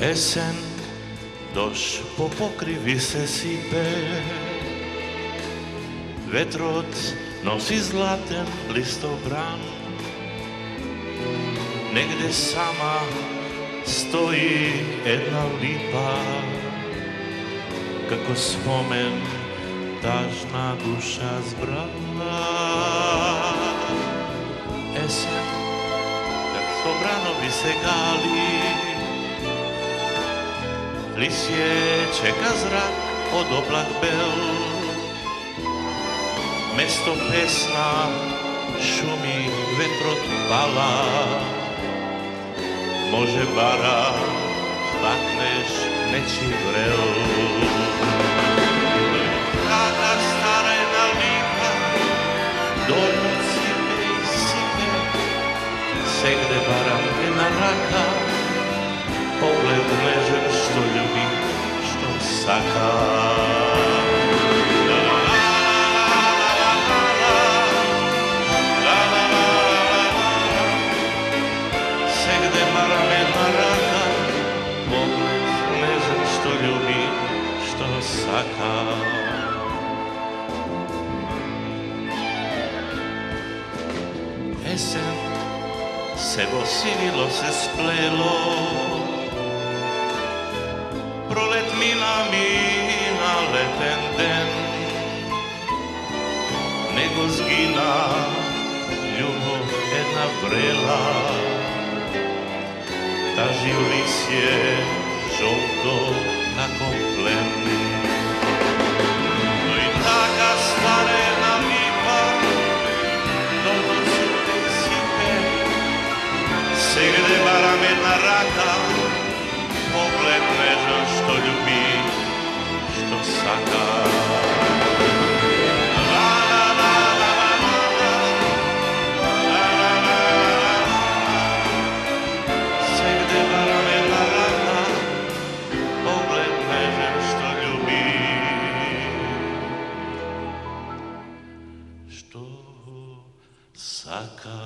Esen doš po pokrivi se sipe, vetroc nosi zlaten listobran, negde sama stoji jedna lipa, kako spomen tažna duša zbrala. Esen, kad sobranovi se gali, lisje čeka zrak od oblak bel, mesto pesna šumi vetrot pala, može bara bakneš neći vrel. Taka stara jedna lipa dođu sipe i sipe, segde bara jedna raka, pogled nežan što ljubi, što saka. Segde bara jedna raka, pogled nežan što ljubi, što saka. Esen, sebo sivilo se splelo, prolet mina leten den, nego zgina ljubov jedna vrela, taži lisje žolto nakon plen. No i taka stvarena lipa, dobro sipe i sipe, segde bara jedna raka, pogled nežan što ljubi, što saka. Segde bara jedna raka, pogled nežan što ljubi, što saka.